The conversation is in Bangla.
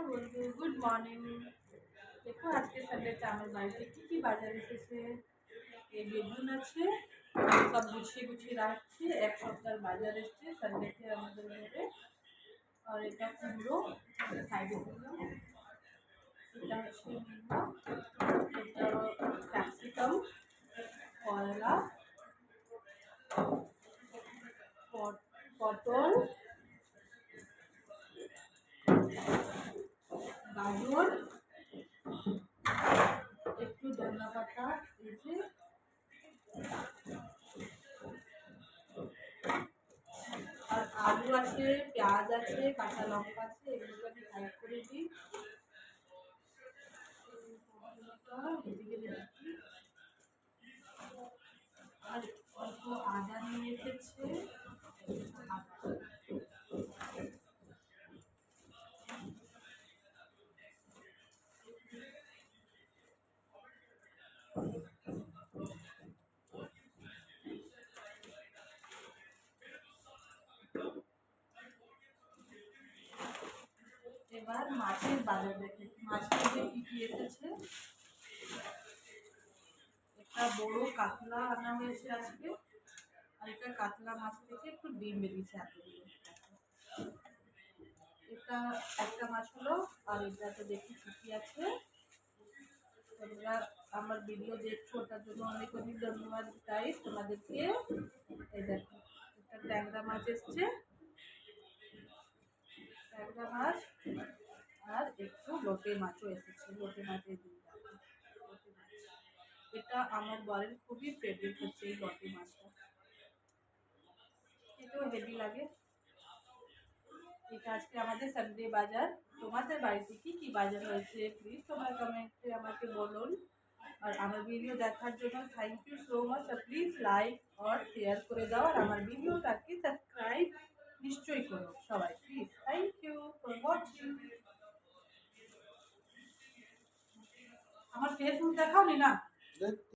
বন্ধু, গুড মর্নিং। দেখো আজকে সানডেতে আমার বাড়িতে কি কি বাজার এসেছে। এই বেগুন আছে, সব গুছিয়ে গুছিয়ে রাখছি। এক সপ্তাহের বাজার এসছে সানডেতে আমাদের ঘরে। আর এটা কুমড়ো, সাইডে দিলাম। এটা হচ্ছে মিনা, এটা ক্যাপসিকাম, করলা, পটল, গাজর, একটু ধনা পাতা, এই যে আর আলু আছে, পেঁয়াজ আছে, কাঁচা লঙ্কা আছে, এগুলো আমি সাইড করে দিই। এদিকে দেখি আর অল্প আদা নিয়ে এসেছে। এবার মাছের বাজার দেখে মাছ থেকে কি কি এসেছে। একটা বড় কাতলা আনা হয়েছে আজকে, আর এটা কাতলা মাছ থেকে একটু ডিম বেরিয়েছে এতগুলো। এটা একটা মাছ হলো। আর এটাতে দেখি কি কি আছে। তোমরা আমার ভিডিও দেখছো, ওটার জন্য অনেক অনেক ধন্যবাদ তাই তোমাদেরকে। এই দেখো একটা ট্যাংরা মাছ এসছে, ট্যাংরা মাছ। আর একটু লোটে মাছও এসেছে, লোটে মাছের দিন লোটে মাছ। এটা আমার বরের খুবই ফেভারিট হচ্ছে এই লোটে মাছটা, এটাও হেভি লাগে। এটা আজকে আমাদের সানডে বাজার। তোমাদের বাড়িতে কি কি বাজার হয়েছে প্লিজ তোমার কমেন্টে আমাকে বলুন। আর আমার ভিডিও দেখার জন্য থ্যাংক ইউ সো মাচ। আর প্লিজ লাইক আর শেয়ার করে দাও, আর আমার ভিডিওটাকে সাবস্ক্রাইব নিশ্চয়ই করো সবাই please. Thank you for watching. আমার ফেসবুক দেখাও নি না।